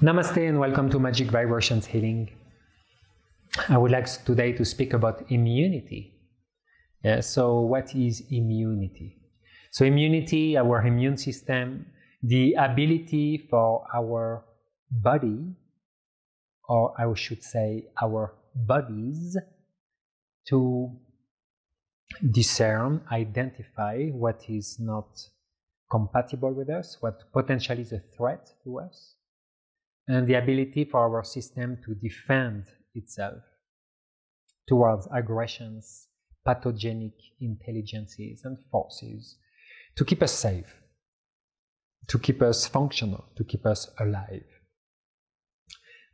Namaste and welcome to Magic Vibrations Healing. I would like today to speak about immunity. So what is immunity? So immunity, our immune system, the ability for our body, or I should say our bodies, to discern, identify what is not compatible with us, what potentially is a threat to us, and the ability for our system to defend itself towards aggressions, pathogenic intelligences and forces, to keep us safe, to keep us functional, to keep us alive.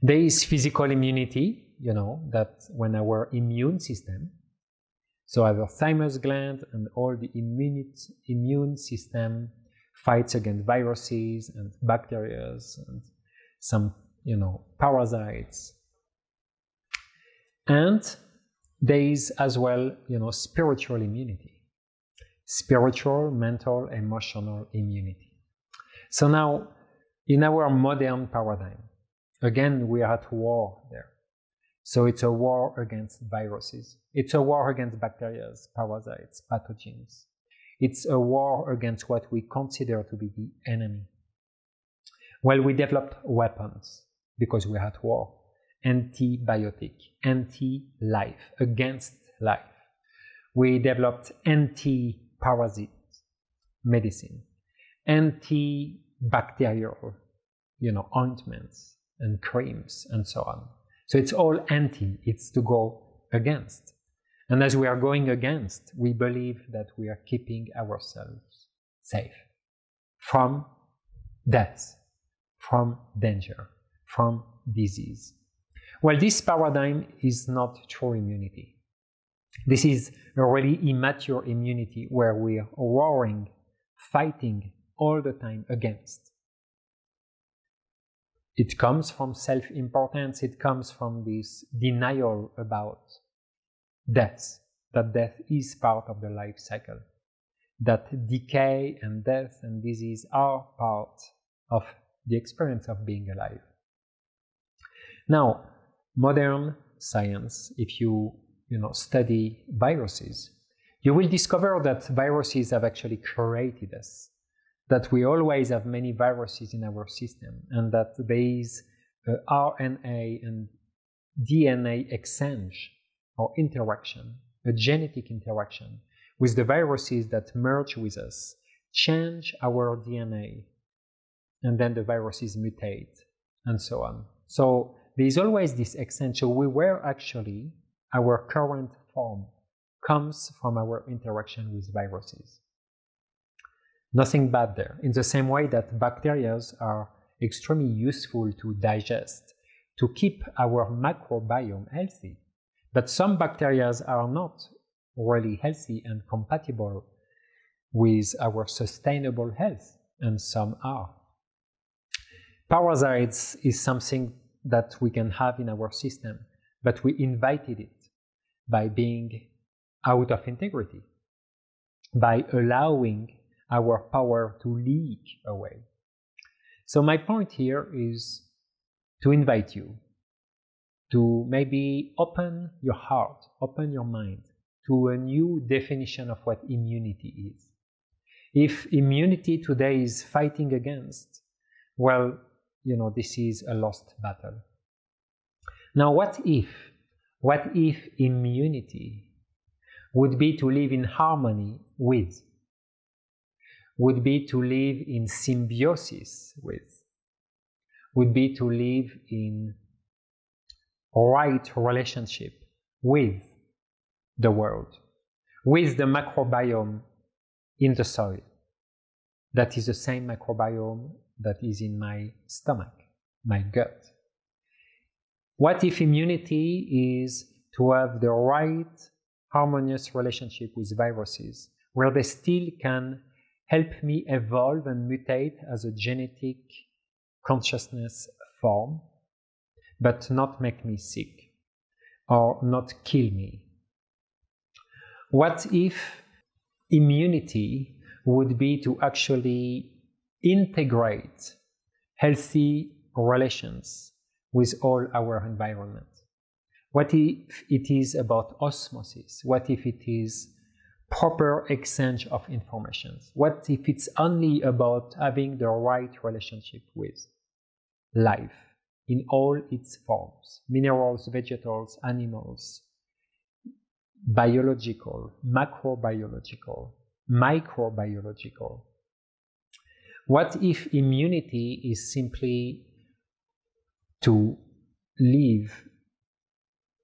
There is physical immunity, that when our immune system, so our thymus gland and all the immune system fights against viruses and bacteria and some, parasites. And there is as well, spiritual immunity. Spiritual, mental, emotional immunity. So now, in our modern paradigm, again, we are at war there. So it's a war against viruses. It's a war against bacteria, parasites, pathogens. It's a war against what we consider to be the enemy. Well, we developed weapons because we had war. Antibiotic, anti-life, against life. We developed anti-parasite medicine, antibacterial, ointments and creams and so on. So it's all anti, it's to go against. And as we are going against, we believe that we are keeping ourselves safe from death, from danger, from disease. Well, this paradigm is not true immunity. This is a really immature immunity where we are warring, fighting all the time against. It comes from self-importance, it comes from this denial about death, that death is part of the life cycle, that decay and death and disease are part of the experience of being alive. Now, modern science, if you study viruses, you will discover that viruses have actually created us, that we always have many viruses in our system, and that there is RNA and DNA exchange or interaction, a genetic interaction with the viruses that merge with us, change our DNA, and then the viruses mutate, and so on. So there is always this exchange. So we were actually, our current form comes from our interaction with viruses. Nothing bad there. In the same way that bacteria are extremely useful to digest, to keep our microbiome healthy. But some bacteria are not really healthy and compatible with our sustainable health, and some are. Parasites is something that we can have in our system, but we invited it by being out of integrity, by allowing our power to leak away. So my point here is to invite you to maybe open your heart, open your mind to a new definition of what immunity is. If immunity today is fighting against, well, this is a lost battle. Now, what if immunity would be to live in harmony with, would be to live in symbiosis with, would be to live in right relationship with the world, with the microbiome in the soil. That is the same microbiome that is in my stomach, my gut. What if immunity is to have the right harmonious relationship with viruses, where they still can help me evolve and mutate as a genetic consciousness form, but not make me sick or not kill me? What if immunity would be to actually integrate healthy relations with all our environment? What if it is about osmosis? What if it is proper exchange of information? What if it's only about having the right relationship with life in all its forms? Minerals, vegetables, animals, biological, macrobiological, microbiological. What if immunity is simply to live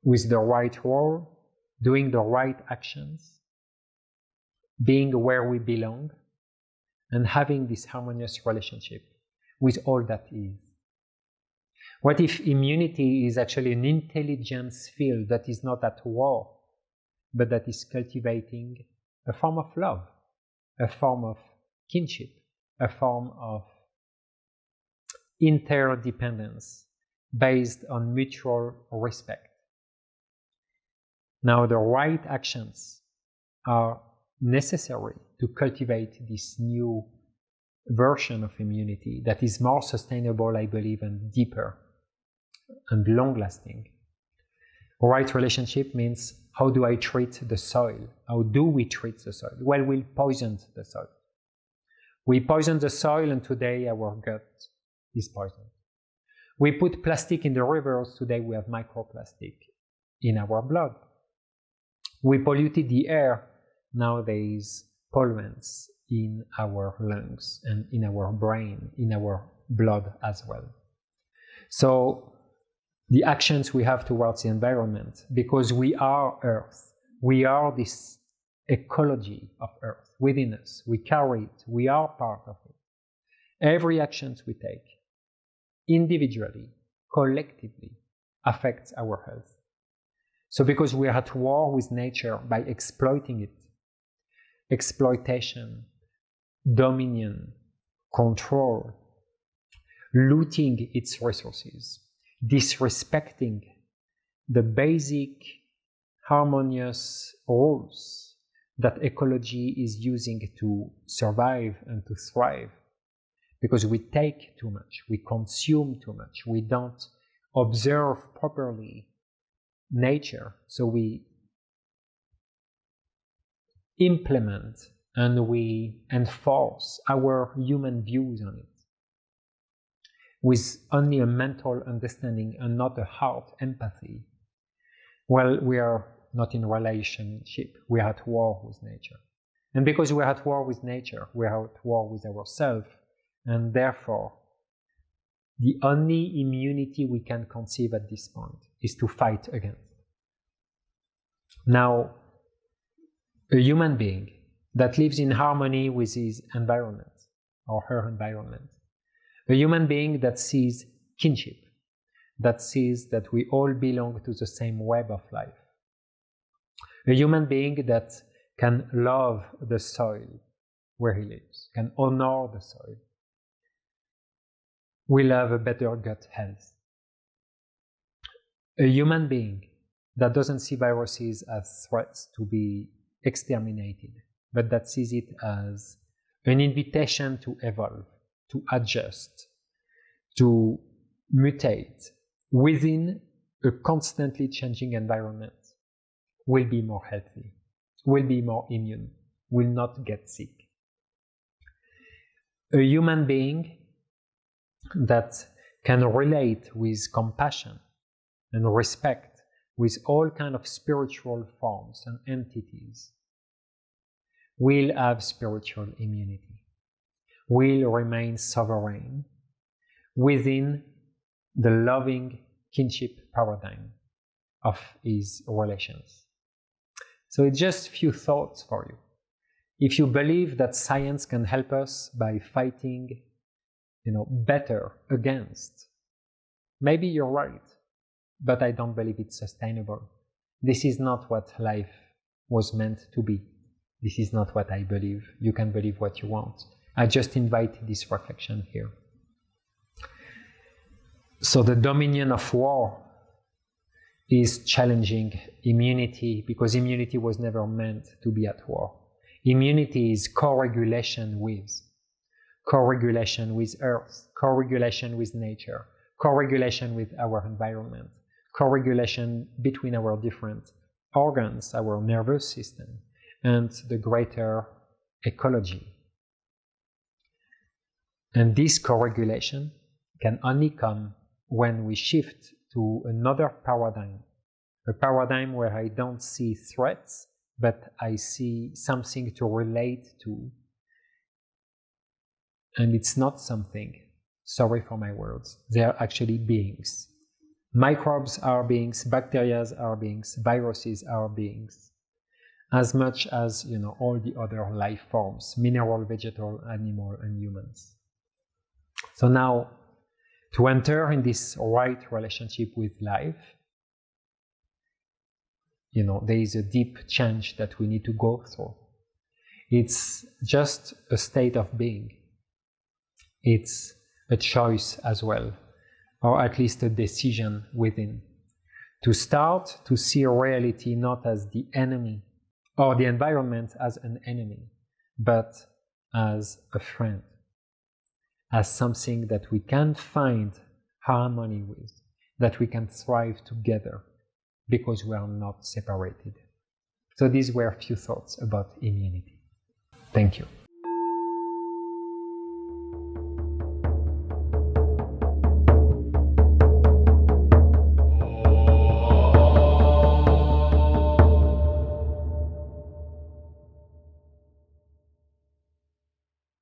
with the right role, doing the right actions, being where we belong, and having this harmonious relationship with all that is? What if immunity is actually an intelligence field that is not at war, but that is cultivating a form of love, a form of kinship, a form of interdependence based on mutual respect? Now, the right actions are necessary to cultivate this new version of immunity that is more sustainable, I believe, and deeper and long-lasting. Right relationship means, how do I treat the soil? How do we treat the soil? Well, we poison the soil. We poison the soil, and today our gut is poisoned. We put plastic in the rivers, today we have microplastic in our blood. We polluted the air, now there is pollutants in our lungs and in our brain, in our blood as well. So the actions we have towards the environment, because we are Earth, we are this ecology of Earth within us, we carry it, we are part of it. Every action we take, individually, collectively, affects our health. So because we are at war with nature by exploiting it, exploitation, dominion, control, looting its resources, disrespecting the basic harmonious rules that ecology is using to survive and to thrive. Because we take too much, we consume too much, we don't observe properly nature, so we implement and we enforce our human views on it with only a mental understanding and not a heart empathy. Well, we are not in relationship, we are at war with nature. And because we are at war with nature, we are at war with ourselves, and therefore the only immunity we can conceive at this point is to fight against. Now, a human being that lives in harmony with his environment or her environment, a human being that sees kinship, that sees that we all belong to the same web of life, a human being that can love the soil where he lives, can honor the soil, will have a better gut health. A human being that doesn't see viruses as threats to be exterminated, but that sees it as an invitation to evolve, to adjust, to mutate within a constantly changing environment, will be more healthy, will be more immune, will not get sick. A human being that can relate with compassion and respect with all kinds of spiritual forms and entities will have spiritual immunity, will remain sovereign within the loving kinship paradigm of his relations. So it's just a few thoughts for you. If you believe that science can help us by fighting, better against, maybe you're right, but I don't believe it's sustainable. This is not what life was meant to be. This is not what I believe. You can believe what you want. I just invite this reflection here. So the dominion of war is challenging immunity, because immunity was never meant to be at war. Immunity is co-regulation with Earth, co-regulation with nature, co-regulation with our environment, co-regulation between our different organs, our nervous system, and the greater ecology. And this co-regulation can only come when we shift to another paradigm, a paradigm where I don't see threats, but I see something to relate to. And it's not something, sorry for my words, they are actually beings. Microbes are beings, bacteria are beings, viruses are beings, as much as, all the other life forms, mineral, vegetal, animal, and humans. So now, to enter in this right relationship with life, there is a deep change that we need to go through. It's just a state of being. It's a choice as well, or at least a decision within, to start to see reality not as the enemy, or the environment as an enemy, but as a friend, as something that we can find harmony with, that we can thrive together, because we are not separated. So these were a few thoughts about immunity. Thank you.